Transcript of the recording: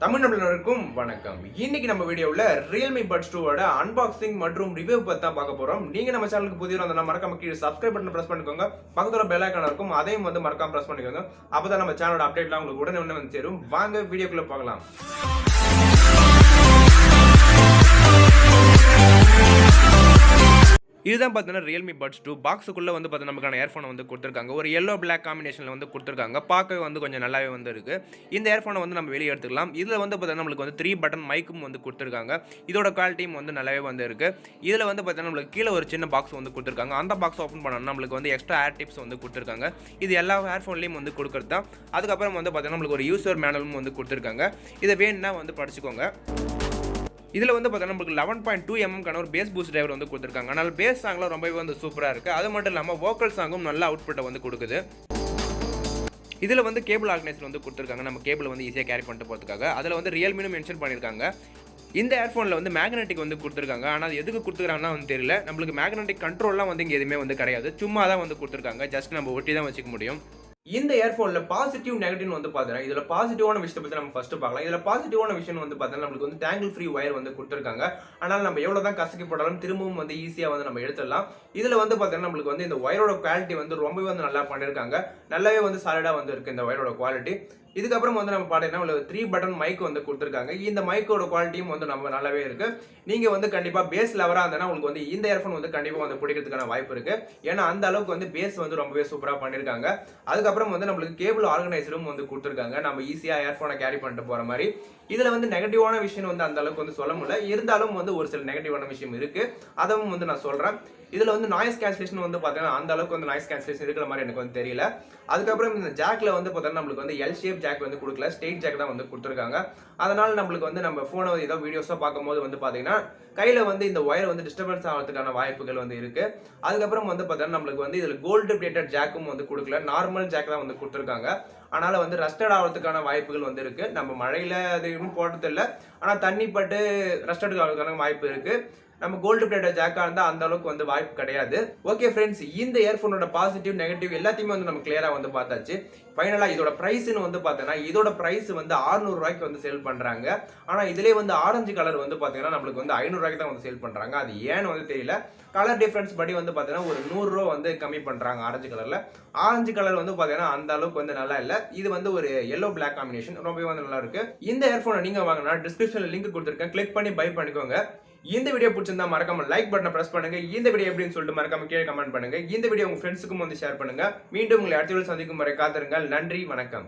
தமிழ்நாட்டினருக்கும் வணக்கம். இன்னைக்கு நம்ம வீடியோவில் Realme Buds 2 அன்பாக்சிங் மற்றும் ரிவ்யூ பத்தி தான் பார்க்க போறோம். நீங்க நம்ம சேனலுக்கு புதியவரா இருந்தா மறக்காம கீழே சப்ஸ்கிரைப் பட்டன் பிரஸ் பண்ணிக்கோங்க. பக்கத்துல பெல் ஐகான் இருக்கும், அதையும் மறக்காம பிரஸ் பண்ணிக்கோங்க. அப்பதான் நம்ம சேனலோட அப்டேட்லாம் உங்களுக்கு உடனே வந்து சேரும். வாங்க வீடியோக்குள்ள பார்க்கலாம். இதுதான் பார்த்தீங்கன்னா Realme Buds 2 பாக்ஸுக்குள்ள வந்து பார்த்தீங்கன்னா நமக்கான இயர்ஃபோன் வந்து கொடுத்துருக்காங்க. ஒரு yellow black காம்பினேஷனில் வந்து கொடுத்துருக்காங்க. பார்க்கவே வந்து கொஞ்சம் நல்லாவே வந்து இருக்கு. இந்த இயர்ஃபோனை வந்து நம்ம வெளியே எடுத்துக்கலாம். இதில் வந்து பார்த்தீங்கன்னா நம்மளுக்கு வந்து 3 பட்டன் மைக்கும் வந்து கொடுத்துருக்காங்க. இதோட குவாலிட்டியும் வந்து நல்லாவே வந்து இருக்கு. இதில் வந்து பார்த்தீங்கன்னா நம்மளுக்கு கீழே ஒரு சின்ன பாக்ஸ் வந்து கொடுத்துருக்காங்க. அந்த பாக்ஸ் ஓப்பன் பண்ணோம்னா நம்மளுக்கு வந்து எக்ஸ்ட்ரா ஏர் டிப்ஸ் வந்து கொடுத்துருக்காங்க. இது எல்லா இயர்ஃபோன்லையும் வந்து கொடுக்குறது தான். அதுக்கப்புறம் வந்து பார்த்தீங்கன்னா நம்மளுக்கு ஒரு யூசர் மேனுவலும் வந்து கொடுத்துருக்காங்க. இதை வேணும்னா வந்து படிச்சுக்கோங்க. இதில் வந்து பார்த்தீங்கன்னா நமக்கு 11.2 mm ஒரு பேஸ் பூஸ்ட் டிரைவர் வந்து கொடுத்துருக்காங்க. அதனால் பேஸ் சாங்லாம் ரொம்பவே வந்து சூப்பராக இருக்குது. அது மட்டும் இல்லாமல் வோக்கல் சாங்கும் நல்ல அவுட்புட்டை வந்து கொடுக்குது. இதில் வந்து கேபிள் ஆர்கனைசர் வந்து கொடுத்துருக்காங்க. நம்ம கேபிள் வந்து ஈஸியாக கேரி பண்ணிட்டு போகிறதுக்காக. அதில் வந்து ரியல்மின்னு மென்ஷன் பண்ணியிருக்காங்க. இந்த இயர்ஃபோனில் வந்து மேக்னெட்டிக் வந்து கொடுத்துருக்காங்க. ஆனால் அது எதுக்கு கொடுத்துருக்காங்கன்னா வந்து தெரியல. நம்மளுக்கு மேக்னெட்டிக் கண்ட்ரோல்லாம் வந்து இங்கே எதுவுமே வந்து கிடையாது. சும்மா தான் வந்து கொடுத்துருக்காங்க. ஜஸ்ட் நம்ம ஒட்டி தான் வச்சுக்க முடியும். இந்த இயர்ஃபோனில் பாசிட்டிவ் நெகட்டிவ் வந்து பார்த்தீங்கன்னா இதில் பாசிட்டிவான விஷயத்தை பற்றி நம்ம ஃபர்ஸ்ட் பார்க்கலாம். இதில் பாசிட்டிவான விஷயம் வந்து பார்த்தீங்கன்னா நம்மளுக்கு வந்து டேங்கிள் ஃப்ரீ ஒயர் வந்து கொடுத்துருக்காங்க. ஆனால் நம்ம எவ்வளோ தான் கசக்கி போட்டாலும் திரும்பவும் வந்து ஈஸியாக வந்து நம்ம எடுத்துடலாம். இதில் வந்து பார்த்தீங்கன்னா நம்மளுக்கு வந்து இந்த ஒயரோட குவாலிட்டி வந்து ரொம்பவே வந்து நல்லா பண்ணியிருக்காங்க. நல்லாவே வந்து சாலிடாக வந்து இருக்குது இந்த ஒயரோட குவாலிட்டி. இதுக்கப்புறம் வந்து நம்ம பார்த்தீங்கன்னா ஒரு 3 பட்டன் மைக் வந்து கொடுத்துருக்காங்க. இந்த மைக்கோட குவாலிட்டியும் வந்து நம்ம நல்லாவே இருக்கு. நீங்க வந்து கண்டிப்பா பேஸ் லவரா இருந்தா உங்களுக்கு வந்து இந்த இயர்ஃபோன் வந்து கண்டிப்பா வந்து பிடிக்கிறதுக்கான வாய்ப்பு இருக்கு. ஏன்னா அந்த அளவுக்கு வந்து பேஸ் வந்து ரொம்பவே சூப்பரா பண்ணிருக்காங்க. அதுக்கப்புறம் வந்து நம்மளுக்கு கேபிள் ஆர்கனைசரும் வந்து கொடுத்துருக்காங்க. நம்ம ஈஸியா இயர்ஃபோனை கேரி பண்ணிட்டு போற மாதிரி. இதுல வந்து நெகட்டிவான விஷயம் வந்து அந்த அளவுக்கு வந்து சொல்ல முடியல. இருந்தாலும் வந்து ஒரு சில நெகட்டிவான விஷயம் இருக்கு. அதுவும் வந்து நான் சொல்றேன். இதுல வந்து நாய்ஸ் கேன்சலேஷன் வந்து பாத்தீங்கன்னா அந்த அளவுக்கு வந்து நாய்ஸ் கேன்சலேஷன் இருக்கிற மாதிரி எனக்கு வந்து தெரியல. அதுக்கப்புறம் இந்த ஜாக்ல வந்து பாத்தீங்கன்னா நம்மளுக்கு வந்து எல் ஷேப் ஜாக் வந்து கொடுக்கல, ஸ்ட்ரெயிட் ஜாக் தான் வந்து கொடுத்துருக்காங்க. அதனால நம்மளுக்கு வந்து நம்ம போனை ஏதோ வீடியோஸா பார்க்கும்போது வந்து பாத்தீங்கன்னா கையில வந்து இந்த ஒயர் வந்து டிஸ்டர்பன்ஸ் ஆகிறதுக்கான வாய்ப்புகள் வந்து இருக்கு. அதுக்கப்புறம் வந்து பாத்தீங்கன்னா நம்மளுக்கு வந்து இதுல கோல்டு பிளேட்டட் ஜாக்கும் வந்து கொடுக்கல, நார்மல் ஜாக் தான் வந்து கொடுத்துருக்காங்க. அதனால வந்து ரஸ்டட் ஆகிறதுக்கான வாய்ப்புகள் வந்து இருக்கு. நம்ம மழையில அது இன்னும் போடுறது இல்லை, ஆனா தண்ணி பட்டு ரஸ்டட் ஆகிறதுக்கான வாய்ப்பு இருக்கு. நம்ம கோல்டு பிளேட்டட் ஜாக்கா இருந்தா அந்த அளவுக்கு வந்து வாய்ப்பு கிடையாது. ஓகே ஃப்ரெண்ட்ஸ், இந்த இயர்ஃபோனோட பாசிட்டிவ் நெகட்டிவ் எல்லாத்தையுமே வந்து நம்ம கிளியரா வந்து பார்த்தாச்சு. ஃபைனலா இதோட பிரைஸ்னு வந்து பார்த்தீங்கன்னா இதோட பிரைஸ் வந்து 600 ரூபாய்க்கு வந்து சேல் பண்றாங்க. ஆனா இதுலயே வந்து ஆரஞ்சு கலர் வந்து பாத்தீங்கன்னா நம்மளுக்கு வந்து 500 ரூபாய்க்கு தான் வந்து சேல் பண்றாங்க. அது ஏன்னு வந்து தெரியல. கலர் டிஃபரன்ஸ் படி வந்து பாத்தீங்கன்னா ஒரு 100 ரூபா வந்து கம்மி பண்றாங்க ஆரஞ்சு கலர்ல. ஆரஞ்சு கலர் வந்து பாத்தீங்கன்னா அந்த அளவுக்கு வந்து நல்லா இல்ல. இது வந்து ஒரு yellow black காம்பினேஷன் ரொம்பவே வந்து நல்லா இருக்கு. இந்த இயர்ஃபோனை நீங்க வாங்கினா டிஸ்கிரிப்ஷன்ல லிங்க் கொடுத்துருக்கேன், கிளிக் பண்ணி பை பண்ணிக்கோங்க. இந்த வீடியோ பிடிச்சிருந்தா மறக்காம லைக் பட்டனை பிரஸ் பண்ணுங்க. இந்த வீடியோ எப்படின்னு சொல்லிட்டு மறக்காம கீழே கமெண்ட் பண்ணுங்க. இந்த வீடியோ உங்க ஃப்ரெண்ட்ஸுக்கும் வந்து ஷேர் பண்ணுங்க. மீண்டும் உங்களை அடுத்த வீடியோவில் சந்திக்கும் வரை காத்திருங்கள். நன்றி, வணக்கம்.